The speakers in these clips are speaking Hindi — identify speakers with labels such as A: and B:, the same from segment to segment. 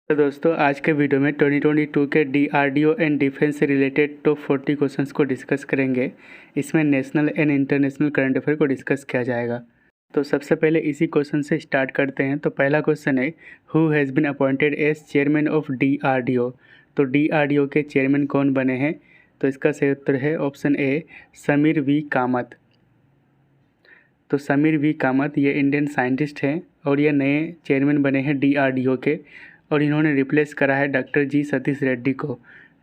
A: तो दोस्तों आज के वीडियो में 2022 के डीआरडीओ एंड डिफेंस से रिलेटेड टॉप 40 क्वेश्चंस को डिस्कस करेंगे। इसमें national and international current affair को डिस्कस किया जाएगा। तो सबसे पहले इसी क्वेश्चन से स्टार्ट करते हैं। तो पहला क्वेश्चन है, who has been appointed as chairman of DRDO. तो डीआरडीओ के चेयरमैन कौन बने हैं? तो इसका सही उत्तर है option A, Sameer V Kamat. तो समीर वी कामत ये इंडियन साइंटिस्ट हैं और ये नए चेयरमैन बने हैं डीआरडीओ के, और इन्होंने रिप्लेस करा है डॉक्टर जी सतीश रेड्डी को।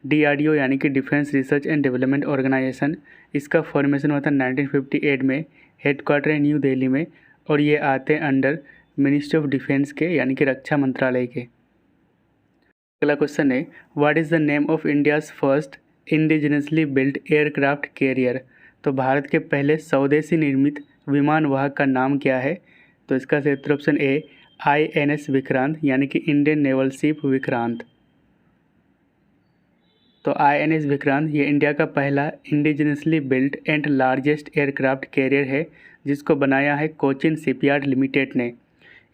A: डीआरडीओ यानी कि defence research and development organisation, इसका फॉर्मेशन हुआ था 1958 में, हेडक्वार्टर है न्यू दिल्ली में, और ये आते हैं अंडर मिनिस्ट्री ऑफ डिफेंस के यानी कि रक्षा मंत्रालय के। अगला क्वेश्चन है, what is the name of India's first indigenously built aircraft carrier. तो भारत के पहले स्वदेशी निर्मित विमान वाहक का नाम क्या है? तो इसका सही उत्तर ऑप्शन ए, INS विक्रांत यानी कि इंडियन नेवल शिप विक्रांत। तो INS विक्रांत ये इंडिया का पहला indigenously built and largest aircraft carrier है, जिसको बनाया है कोचिन शिपयार्ड लिमिटेड ने।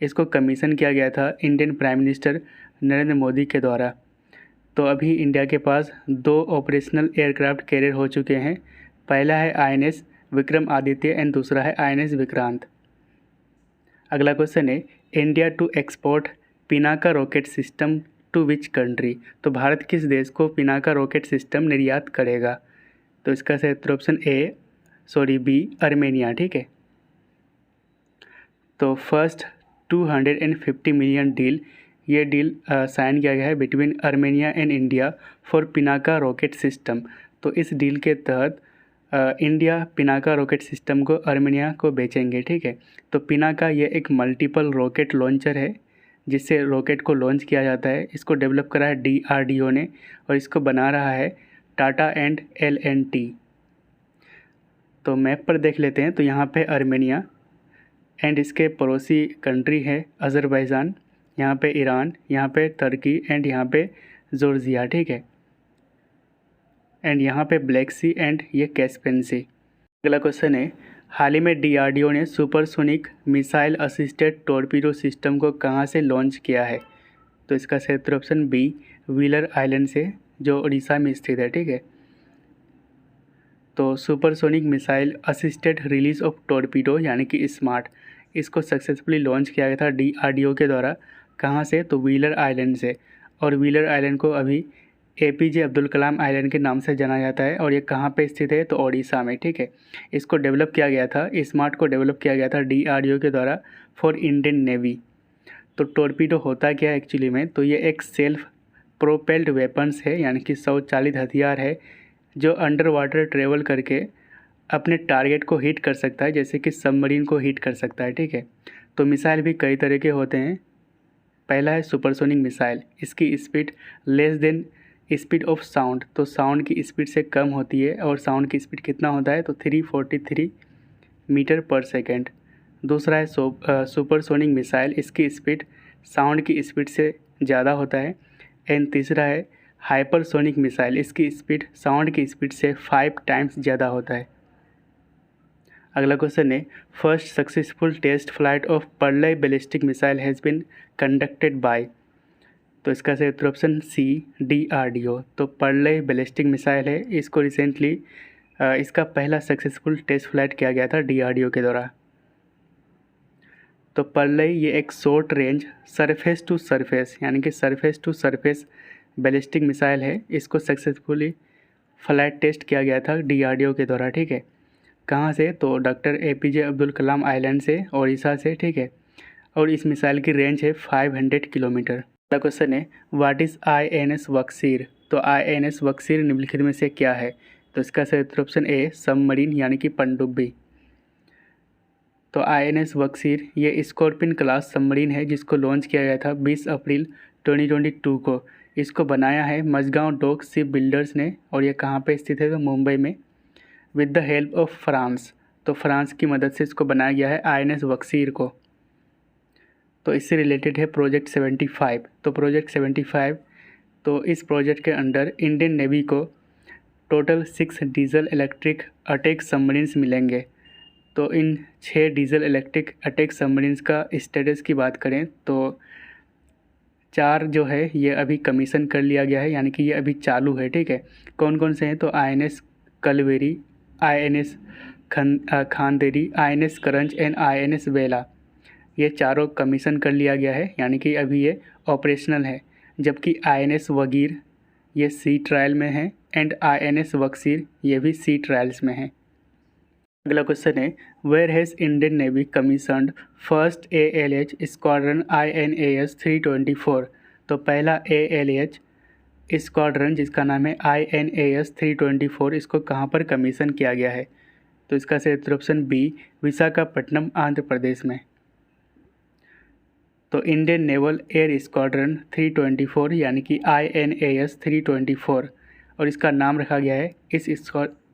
A: इसको कमीशन किया गया था Indian prime minister Narendra Modi के द्वारा। तो अभी इंडिया के पास 2 ऑपरेशनल एयरक्राफ्ट कैरियर हो चुके हैं। पहला है INS विक्रम आदित्य एंड दूसरा है INS विक्रांत। अगला क्वेश्चन है, India to export Pinaka rocket system to which country. तो भारत किस देश को पिनाका रॉकेट सिस्टम निर्यात करेगा? तो इसका सही उत्तर ऑप्शन बी, आर्मेनिया। ठीक है। तो फर्स्ट 250 मिलियन डील, ये डील साइन किया गया है between Armenia and India for Pinaka rocket system. तो इस डील के तहत इंडिया पिनाका रॉकेट सिस्टम को आर्मेनिया को बेचेंगे। ठीक है। तो पिनाका ये एक मल्टीपल रॉकेट लॉन्चर है, जिससे रॉकेट को लॉन्च किया जाता है। इसको डेवलप करा है डीआरडीओ ने, और इसको बना रहा है टाटा एंड L&T। तो मैप पर देख लेते हैं। तो यहाँ पे आर्मेनिया एंड इसके पड़ोसी कंट्री है अज़रबैजान, यहाँ पे ईरान, यहाँ पे तुर्की एंड यहाँ पे जॉर्जिया। ठीक है। एंड यहाँ पे ब्लैक सी एंड ये कैस्पियन सी। अगला क्वेश्चन है, हाल ही में डीआरडीओ ने supersonic missile assisted torpedo system को कहाँ से लॉन्च किया है? तो इसका सही उत्तर ऑप्शन बी, व्हीलर आइलैंड से, जो उड़ीसा में स्थित है। ठीक है। तो supersonic missile assisted release of torpedo यानी कि स्मार्ट, इसको सक्सेसफुली लॉन्च किया गया था डीआरडीओ के द्वारा। कहाँ से? तो व्हीलर आइलैंड से। और व्हीलर आइलैंड को अभी APJ अब्दुल कलाम आइलैंड के नाम से जाना जाता है, और ये कहाँ पे स्थित है? तो ओडिशा में। ठीक है। इसको डेवलप किया गया था, स्मार्ट को डेवलप किया गया था डीआरडीओ के द्वारा फॉर इंडियन नेवी। तो टॉर्पीडो होता क्या है एक्चुअली में? तो ये एक सेल्फ प्रोपेल्ड वेपन्स है, यानी कि स्वचालित हथियार है, जो अंडर वाटर ट्रेवल करके अपने टारगेट को हिट कर सकता है, जैसे कि सबमरीन को हिट कर सकता है। ठीक है। तो मिसाइल भी कई तरह के होते हैं। पहला है सुपरसोनिक मिसाइल, इसकी speed less than speed of sound, तो साउंड की स्पीड से कम होती है। और साउंड की स्पीड कितना होता है? तो 343 मीटर पर सेकेंड। दूसरा है सुपरसोनिक मिसाइल, इसकी स्पीड साउंड की स्पीड से ज़्यादा होता है। एंड तीसरा है हाइपरसोनिक मिसाइल, इसकी स्पीड साउंड की स्पीड से 5 टाइम्स ज़्यादा होता है। अगला क्वेश्चन है, first successful test flight of Pralay ballistic missile has been conducted by. तो इसका सही उत्तर ऑप्शन सी, डीआरडीओ। तो पर्लय बैलिस्टिक मिसाइल है, इसको रिसेंटली इसका पहला सक्सेसफुल टेस्ट फ्लाइट किया गया था डीआरडीओ के द्वारा। तो पर्लय ये एक short range surface to surface यानी कि surface to surface ballistic missile है, इसको सक्सेसफुली फ्लाइट टेस्ट किया गया था डीआरडीओ के द्वारा। ठीक है। कहाँ से? तो doctor APJ Abdul Kalam island से, ओडिशा से। ठीक है। और इस मिसाइल की रेंज है 500 किलोमीटर। अगला क्वेश्चन है, व्हाट इज़ INS बक्सीर। तो INS बक्सीर निम्नलिखित में से क्या है? तो इसका सही उत्तर ऑप्शन ए, सबमरीन यानी कि पनडुब्बी। तो INS बक्सीर ये स्कॉर्पियन क्लास सबमरीन है, जिसको लॉन्च किया गया था 20 अप्रैल 2022 को। इसको बनाया है मझगांव डॉक शिप बिल्डर्स ने, और ये कहाँ पे स्थित है? तो मुंबई में, with the help of France. तो फ्रांस की मदद से इसको बनाया गया है INS बक्सीर को। तो इससे रिलेटेड है प्रोजेक्ट 75। तो प्रोजेक्ट 75, तो इस प्रोजेक्ट के अंडर इंडियन नेवी को total 6 diesel electric attack submarines मिलेंगे। तो इन 6 डीजल इलेक्ट्रिक अटैक सबमरीन्स का स्टेटस की बात करें तो 4 जो है ये अभी कमीशन कर लिया गया है, यानी कि ये अभी चालू है, ठीक है। कौन कौन से हैं, तो INS कलवेरी, INS Khanderi, INS Karanj and INS बेला, ये चारों कमीशन कर लिया गया है, यानी कि अभी ये ऑपरेशनल है। जबकि INS वगीर ये सी ट्रायल में है एंड INS बक्सीर ये भी सी ट्रायल्स में है। अगला क्वेश्चन है, where has Indian navy commissioned first ALH squadron INAS 324। तो पहला ALH स्क्वाड्रन जिसका नाम है INAS 324, इसको कहाँ पर कमीशन किया गया है, तो इसका सही उत्तर ऑप्शन बी, विशाखापट्टनम आंध्र प्रदेश में। तो इंडियन नेवल एयर स्क्वाड्रन 324 यानी कि INAS 324, और इसका नाम रखा गया है, इस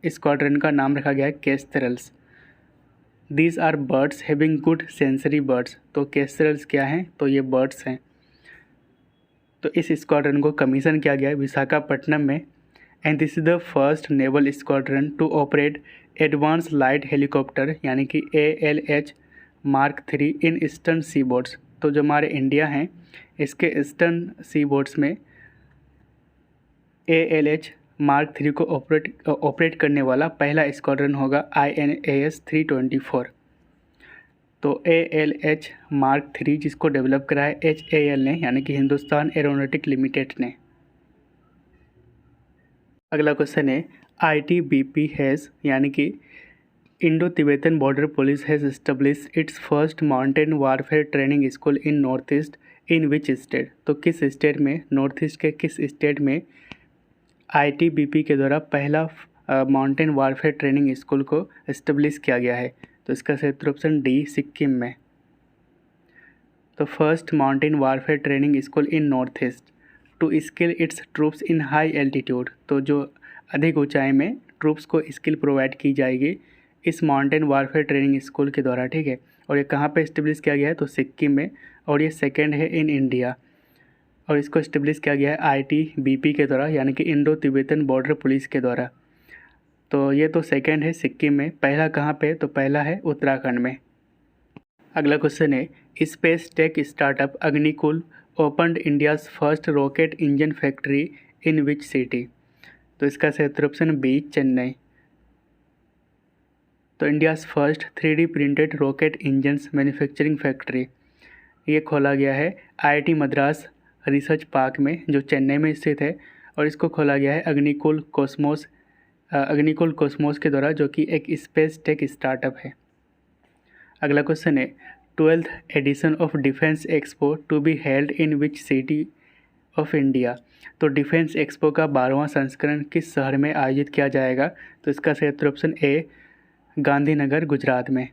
A: स्क्वाड्रन का नाम रखा गया है kestrels. These are birds having good sensory birds. तो केस्ट्रेल्स क्या हैं, तो ये बर्ड्स हैं। तो इस स्क्वाड्रन को कमीशन किया गया है विशाखापट्टनम में, and this is the first naval squadron to operate advance light helicopter यानी कि ALH Mark 3 in eastern seaboards. तो जो हमारे इंडिया हैं इसके ईस्टर्न सी बोर्ड्स में ALH Mark 3 को ऑपरेट करने वाला पहला स्क्वाड्रन होगा INAS 324। तो ALH Mark 3 जिसको डेवलप करा है HAL ने, यानी कि हिंदुस्तान एरोनॉटिक लिमिटेड ने। अगला क्वेश्चन है, ITBP हैज़ यानी कि Indo Tibetan border police has establish it's first mountain warfare training school in north east in which state. तो किस स्टेट में, नॉर्थ ईस्ट के किस स्टेट में ITBP के द्वारा पहला माउंटेन वारफेयर ट्रेनिंग स्कूल को एस्टेब्लिश किया गया है, तो इसका सही उत्तर ऑप्शन डी, सिक्किम में। तो first mountain warfare training school in north east to skill its troops in high altitude. तो जो अधिक ऊंचाई में ट्रूप्स को स्किल प्रोवाइड की जाएगी इस माउंटेन वारफेयर ट्रेनिंग स्कूल के द्वारा, ठीक है। और ये कहाँ पे इस्टेब्लिश किया गया है, तो सिक्किम में, और ये सेकंड है इन इंडिया, और इसको इस्टेब्लिश किया गया है ITBP के द्वारा यानी कि इंडो तिब्बतन बॉर्डर पुलिस के द्वारा। तो ये तो सेकंड है सिक्किम में, पहला कहाँ पे, तो पहला है उत्तराखंड में। अगला क्वेश्चन है, space tech startup Agnikul opened India's first rocket engine factory in which city. तो इसका सही उत्तर ऑप्शन बी, चेन्नई। तो India's first 3D printed rocket engines manufacturing factory ये खोला गया है IIT मद्रास रिसर्च पार्क में, जो चेन्नई में स्थित है, और इसको खोला गया है अग्निकुल कॉस्मोस के द्वारा, जो कि एक स्पेस टेक स्टार्टअप है। अगला क्वेश्चन है, 12th edition of defence expo to be held in which city of India. तो डिफेंस एक्सपो का 12वां संस्करण किस शहर में आयोजित किया जाएगा, तो इसका सही उत्तर ऑप्शन ए, गांधीनगर, गुजरात में।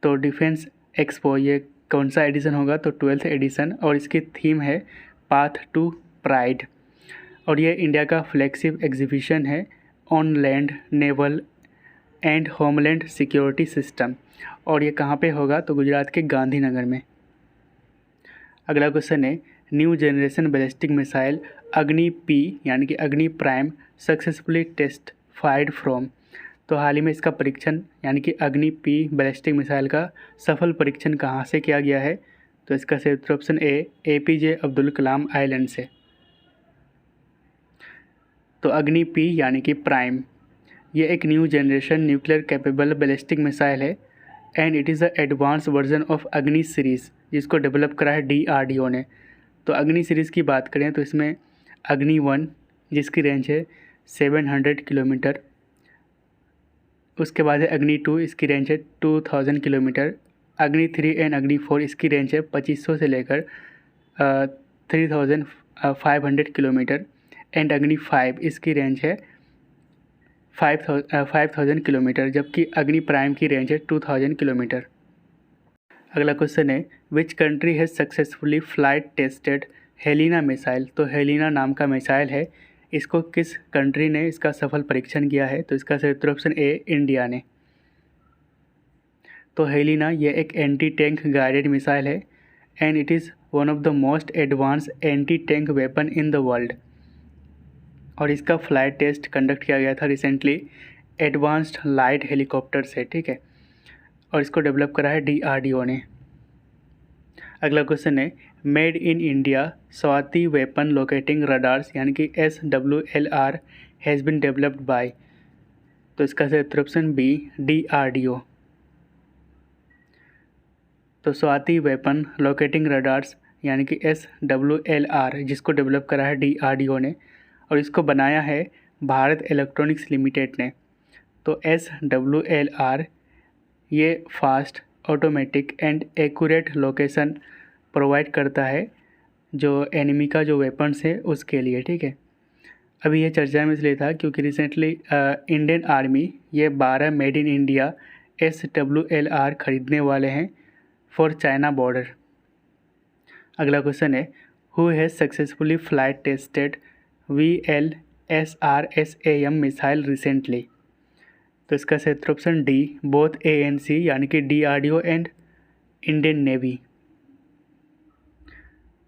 A: तो डिफेंस एक्सपो ये कौन सा एडिशन होगा, तो 12th एडिशन, और इसकी थीम है पाथ टू प्राइड, और ये इंडिया का फ्लैगशिप एग्जीबिशन है on land, naval and homeland security system, और ये कहाँ पे होगा, तो गुजरात के गांधीनगर में। अगला क्वेश्चन है, new generation ballistic missile Agni P यानी कि Agni prime successfully test fired from. तो हाल ही में इसका परीक्षण यानी कि अग्नि P बैलिस्टिक मिसाइल का सफल परीक्षण कहाँ से किया गया है, तो इसका सही उत्तर option A, APJ Abdul Kalam island से। तो अग्नि P यानी कि प्राइम ये एक new generation nuclear capable ballistic missile है, and it is the advance version of Agni series जिसको डेवलप करा है DRDO ने। तो अग्नि सीरीज़ की बात करें तो इसमें अग्नि 1 जिसकी रेंज है 700 किलोमीटर, उसके बाद है अग्नि 2 इसकी रेंज है 2000 किलोमीटर, अग्नि 3 एंड अग्नि 4 इसकी रेंज है 2500 से लेकर 3500 किलोमीटर, एंड अग्नि 5 इसकी रेंज है 5000 किलोमीटर, जबकि अग्नि प्राइम की रेंज है 2000 किलोमीटर। अगला क्वेश्चन है, which country has successfully flight tested Helina missile. तो हेलिना नाम का मिसाइल है, इसको किस कंट्री ने इसका सफल परीक्षण किया है, तो इसका सही उत्तर ऑप्शन ए, इंडिया ने। तो हेलिना ये एक एंटी टैंक गाइडेड मिसाइल है, and it is one of the most advance anti tank weapon in the world, और इसका फ्लाइट टेस्ट कंडक्ट किया गया था रिसेंटली एडवांस्ड लाइट हेलीकॉप्टर से, ठीक है, और इसको डेवलप करा है DRDO ने। अगला क्वेश्चन है made in India Swati weapon locating radars यानी कि SWLR has been developed by. तो इसका सही उत्तर ऑप्शन बी DRDO। तो स्वाति वेपन लोकेटिंग रडार्स यानी कि SWLR जिसको डेवलप करा है DRDO ने और इसको बनाया है भारत इलेक्ट्रॉनिक्स लिमिटेड ने। तो SWLR ये fast automatic and accurate location provide करता है जो एनिमी का जो वेपन्स है उसके लिए, ठीक है। अभी ये चर्चा में इसलिए था क्योंकि रिसेंटली इंडियन आर्मी ये 12 मेड इन इंडिया SWLR खरीदने वाले हैं फॉर चाइना बॉर्डर। अगला क्वेश्चन है who has successfully flight tested VLSRSAM missile recently. तो इसका सही उत्तर ऑप्शन डी बोथ ANC यानी कि DRDO एंड इंडियन नेवी।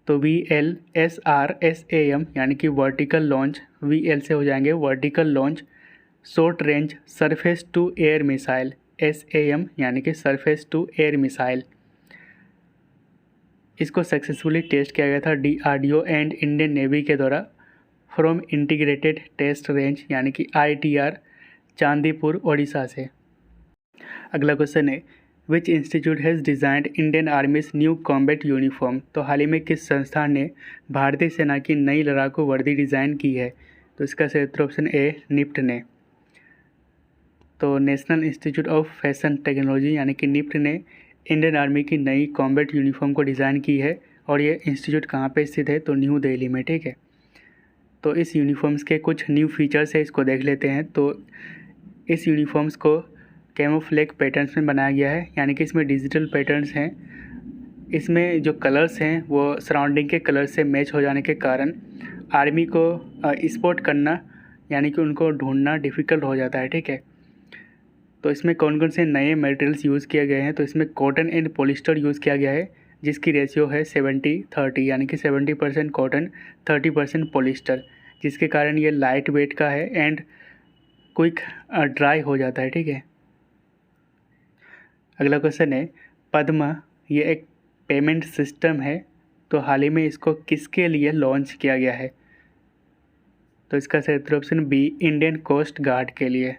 A: तो VLSRSAM यानी कि वर्टिकल लॉन्च, VL से हो जाएंगे vertical launch short range surface to air missile, SAM यानी कि सरफेस टू एयर मिसाइल। इसको सक्सेसफुली टेस्ट किया गया था DRDO एंड इंडियन नेवी के द्वारा फ्रॉम इंटीग्रेटेड टेस्ट रेंज यानी कि ITR चांदीपुर ओडिशा से। अगला क्वेश्चन है which institute has designed Indian आर्मीज new combat uniform. तो हाल ही में किस संस्थान ने भारतीय सेना की नई लड़ाकू वर्दी डिज़ाइन की है। तो इसका सही उत्तर ऑप्शन ए निफ्ट ने। तो national institute of fashion technology यानी कि निफ्ट ने इंडियन आर्मी की नई कॉम्बैट यूनिफॉर्म को डिज़ाइन की है और ये इंस्टीट्यूट कहाँ पे स्थित है तो न्यू दिल्ली में, ठीक है। तो इस यूनिफॉर्म्स के कुछ न्यू फीचर्स है, इसको देख लेते हैं। तो इस यूनिफॉर्म्स को कैमोफ्लेज पैटर्न्स में बनाया गया है यानी कि इसमें डिजिटल पैटर्न्स हैं। इसमें जो कलर्स हैं वो सराउंडिंग के कलर से मैच हो जाने के कारण आर्मी को स्पॉट करना यानी कि उनको ढूंढना डिफ़िकल्ट हो जाता है, ठीक है। तो इसमें कौन कौन से नए मटेरियल्स यूज़ किए गए हैं। तो इसमें कॉटन एंड पॉलिस्टर यूज़ किया गया है जिसकी रेशियो है 70-30 यानी कि 70% कॉटन 30% पॉलिस्टर, जिसके कारण ये लाइट वेट का है एंड क्विक ड्राई हो जाता है, ठीक है। अगला क्वेश्चन है पद्मा ये एक पेमेंट सिस्टम है तो हाल ही में इसको किसके लिए लॉन्च किया गया है। तो इसका सही उत्तर option B Indian coast guard के लिए।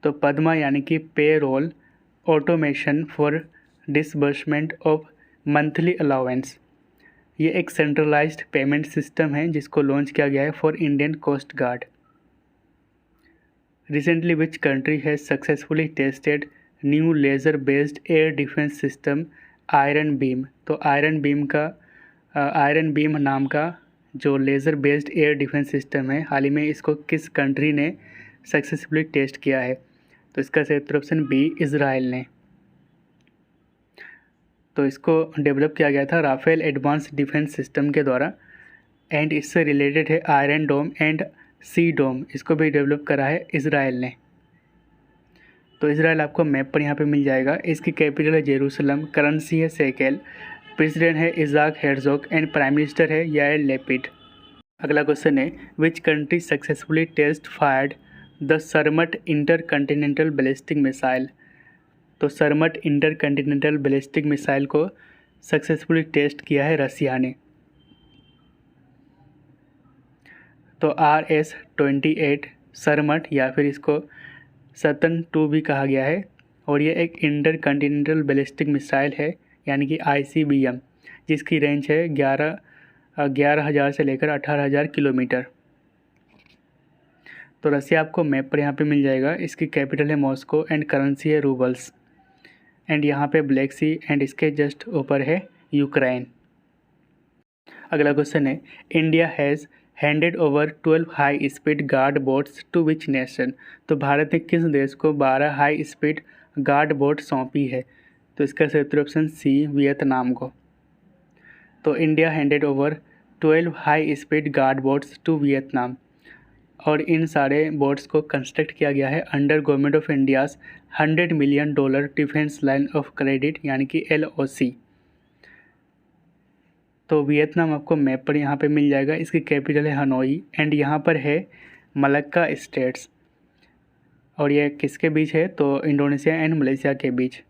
A: तो पद्मा यानी कि pay roll automation for disbursement of monthly allowance, ये एक सेंट्रलाइज्ड पेमेंट सिस्टम है जिसको लॉन्च किया गया है for Indian coast guard. Recently which country has successfully tested new laser based air defence system iron beam. तो आयरन बीम नाम का जो laser based air defence system है हाल ही में इसको किस कंट्री ने सक्सेसफुली टेस्ट किया है। तो इसका सही उत्तर ऑप्शन बी इज़राइल ने। तो इसको डेवलप किया गया था राफेल एडवांस डिफेंस सिस्टम के द्वारा एंड इससे रिलेटेड है आयरन डोम एंड सी डोम, इसको भी डेवलप करा है इज़राइल ने। तो इज़राइल आपको मैप पर यहाँ पे मिल जाएगा। इसकी कैपिटल है जेरूसलम, करेंसी है शेकेल, प्रेसिडेंट है Isaac Herzog and prime minister है याइर लैपिड। अगला क्वेश्चन है which country successfully test fired the Sarmat intercontinental ballistic missile. तो सरमट इंटरकंटिनेंटल बैलिस्टिक मिसाइल को सक्सेसफुली टेस्ट किया है रसिया ने। तो RS-28 सरमट या फिर इसको सतन 2 भी कहा गया है और ये एक इंटरकंटिनेंटल बैलिस्टिक मिसाइल है यानी कि ICBM, जिसकी रेंज है 11,000 से लेकर 18,000 किलोमीटर। तो रसिया आपको मैप पर यहाँ पे मिल जाएगा। इसकी कैपिटल है मॉस्को एंड करेंसी है रूबल्स एंड यहाँ पे ब्लैक सी एंड इसके जस्ट ऊपर है यूक्रेन। अगला क्वेश्चन है India has handed over 12 high speed guard boats to which nation. तो भारत ने किस देश को 12 हाई स्पीड गार्ड बोट सौंपी है। तो इसका सही उत्तर ऑप्शन सी वियतनाम को। तो India handed over 12 high speed guard boats to Vietnam और इन सारे बोट्स को कंस्ट्रक्ट किया गया है under government of India's $100 million defence line of credit यानी कि LOC। तो वियतनाम आपको मैप पर यहाँ पे मिल जाएगा। इसकी कैपिटल है हनोई एंड यहाँ पर है मलक्का स्टेट्स और ये किसके बीच है तो इंडोनेशिया एंड मलेशिया के बीच।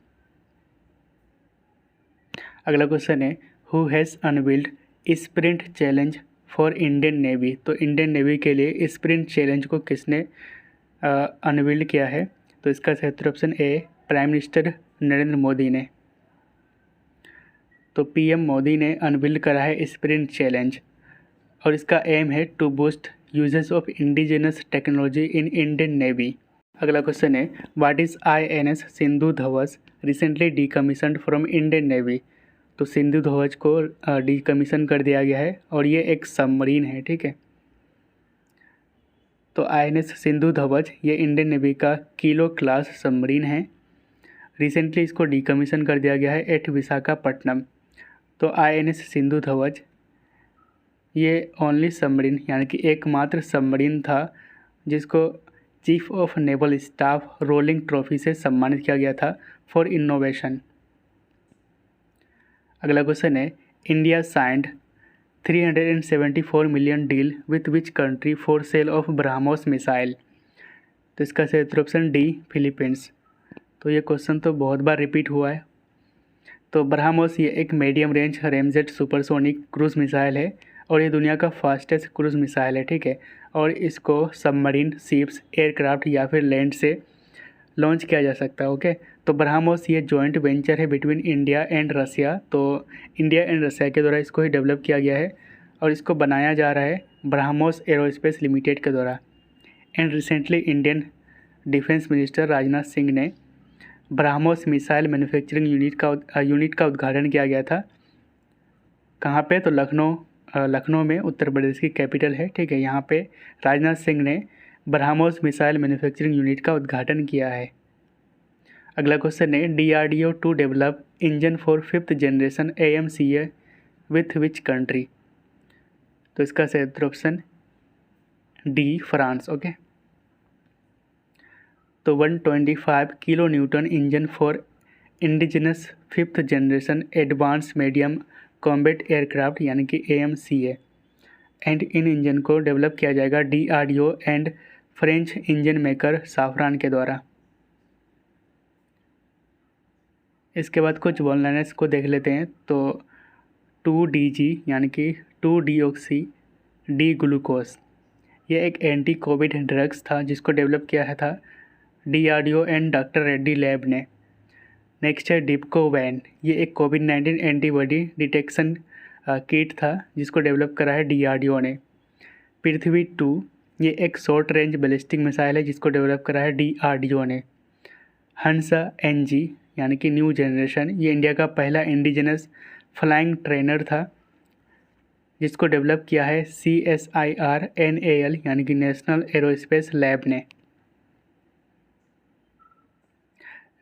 A: अगला क्वेश्चन है who has unveiled sprint challenge for Indian Navy. तो इंडियन नेवी के लिए स्प्रिंट चैलेंज को किसने अनवील्ड किया है? तो इसका सही उत्तर option A prime minister Narendra Modi ने। तो पीएम मोदी ने अनवील्ड करा है स्प्रिंट चैलेंज और इसका एम है to boost uses of indigenous technology in Indian Navy. अगला क्वेश्चन है what is INS Sindhu Dhvaj recently decommissioned from Indian Navy. तो सिंधु ध्वज को डीकमीशन कर दिया गया है और ये एक सबमरीन है, ठीक है। तो INS सिंधु ध्वज ये इंडियन नेवी का किलो क्लास सबमरीन है। रिसेंटली इसको डीकमीशन कर दिया गया है एट विशाखापट्टनम। तो INS सिंधु ध्वज ये ओनली सबमरीन यानी कि एकमात्र सबमरीन था जिसको chief of naval staff rolling trophy से सम्मानित किया गया था फॉर इनोवेशन। अगला क्वेश्चन है India signed 374 million deal with which country for sale of BrahMos missile. तो इसका सही उत्तर ऑप्शन डी फिलीपींस। तो ये क्वेश्चन तो बहुत बार रिपीट हुआ है। तो ब्रह्मोस ये एक medium range ramjet supersonic cruise missile है और ये दुनिया का फास्टेस्ट क्रूज़ मिसाइल है, ठीक है। और इसको सबमरीन, शिप्स, एयरक्राफ्ट या फिर लैंड से लॉन्च किया जा सकता है, ओके। तो ब्रह्मोस ये जॉइंट वेंचर है बिटवीन इंडिया एंड रसिया। तो इंडिया एंड रसिया के द्वारा इसको ही डेवलप किया गया है और इसको बनाया जा रहा है ब्रह्मोस एरोस्पेस लिमिटेड के द्वारा। And recently Indian defence minister Rajnath Singh ने ब्रह्मोस मिसाइल मैन्युफैक्चरिंग यूनिट का उद्घाटन किया गया था। कहाँ पे? तो लखनऊ में, उत्तर प्रदेश की कैपिटल है, ठीक है। यहाँ पे राजनाथ सिंह ने ब्रह्मोस मिसाइल मैन्युफैक्चरिंग यूनिट का उद्घाटन किया है। अगला क्वेश्चन है DRDO to develop engine for 5th generation AMCA with which country. तो इसका सही उत्तर ऑप्शन डी फ्रांस, ओके। तो 125 kilo newton engine for indigenous 5th generation advanced medium combat aircraft यानी कि AMCA एंड इन इंजन को डेवलप किया जाएगा DRDO and French engine maker Safran के द्वारा। इसके बाद कुछ वन लाइनर्स को देख लेते हैं। तो 2DG यानी कि 2-डीऑक्सी डी ग्लूकोज ये एक एंटी कोविड ड्रग्स था जिसको डेवलप किया था DRDO and doctor Reddy lab ने। नेक्स्ट है डिप्को वैन, ये एक कोविड-19 एंटीबॉडी डिटेक्शन किट था जिसको डेवलप करा है DRDO ने। पृथ्वी 2 ये एक शॉर्ट रेंज बैलिस्टिक मिसाइल है जिसको डेवलप करा है DRDO ने। हंसा NG यानी कि न्यू जनरेशन ये इंडिया का पहला इंडिजिनस फ्लाइंग ट्रेनर था जिसको डेवलप किया है CSIR NAL यानी कि नेशनल एरोस्पेस लैब ने।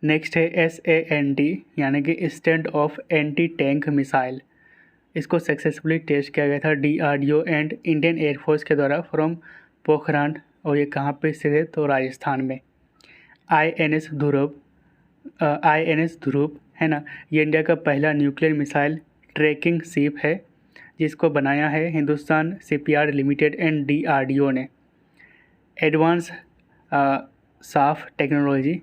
A: नेक्स्ट है SANT यानी कि stand of anti tank missile. इसको सक्सेसफुली टेस्ट किया गया था DRDO एंड इंडियन एयरफोर्स के द्वारा फ्रॉम पोखरान और ये कहाँ पे स्थित है? तो राजस्थान में। INS ध्रुव है ना, ये इंडिया का पहला न्यूक्लियर मिसाइल ट्रैकिंग शिप है जिसको बनाया है Hindustan Shipyard Limited and DRDO ने। Advanced chaff technology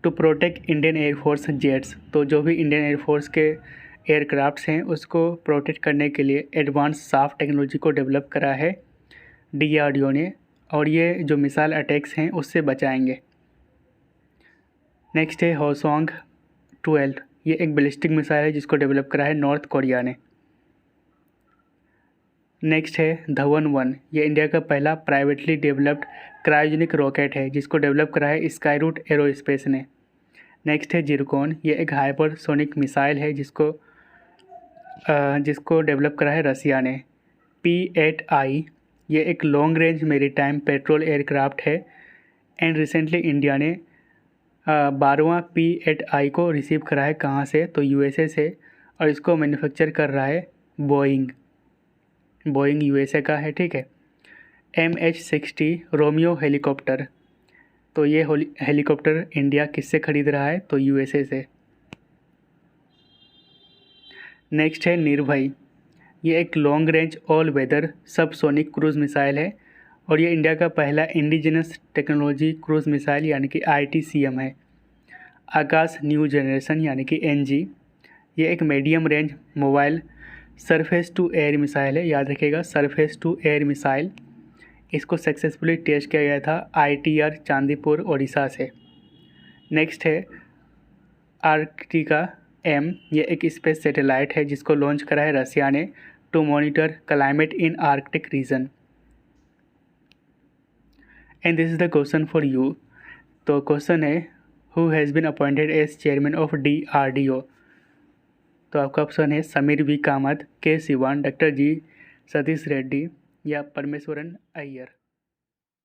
A: to protect Indian Air Force jets, तो जो भी इंडियन एयरफोर्स के एयरक्राफ्ट्स हैं उसको प्रोटेक्ट करने के लिए एडवांस साफ टेक्नोलॉजी को डेवलप करा है DRDO ने और ये जो मिसाइल अटैक्स हैं उससे बचाएंगे। नेक्स्ट है होसोंग 12, ये एक बैलिस्टिक मिसाइल है जिसको डेवलप करा है नॉर्थ कोरिया ने। नेक्स्ट है धवन 1, ये इंडिया का पहला प्राइवेटली डेवलप्ड क्रायोजेनिक रॉकेट है जिसको डेवलप करा है स्काईरूट एरोस्पेस ने। नेक्स्ट है जिरकॉन, ये एक हाइपरसोनिक मिसाइल है जिसको डेवलप करा है रसिया ने। P-8I ये एक long range maritime petrol aircraft है एंड रिसेंटली इंडिया ने 12वां P-8I को रिसीव करा है कहाँ से? तो USA से और इसको मैन्युफैक्चर कर रहा है बोइंग USA का है, ठीक है। MH-60 रोमियो हेलीकॉप्टर, तो ये हेलीकॉप्टर इंडिया किससे खरीद रहा है? तो USA से। नेक्स्ट है निर्भय, ये एक long range all weather subsonic cruise missile है और ये इंडिया का पहला इंडिजिनस टेक्नोलॉजी क्रूज़ मिसाइल यानी कि ITCM है। आकाश न्यू जनरेशन यानी कि NG ये एक medium range mobile surface to air missile है, याद रखिएगा सरफेस टू एयर मिसाइल। इसको सक्सेसफुली टेस्ट किया गया था ITR चांदीपुर ओडिशा से। नेक्स्ट है आर्कटिका M, ये एक स्पेस सैटेलाइट है जिसको लॉन्च करा है रसिया ने to monitor climate in Arctic region. And this is the question for you. तो क्वेश्चन है who has been appointed as chairman of DRDO। तो आपका ऑप्शन है Sameer V Kamat, K Sivan, doctor G Satish Reddy या परमेश्वरन अय्यर।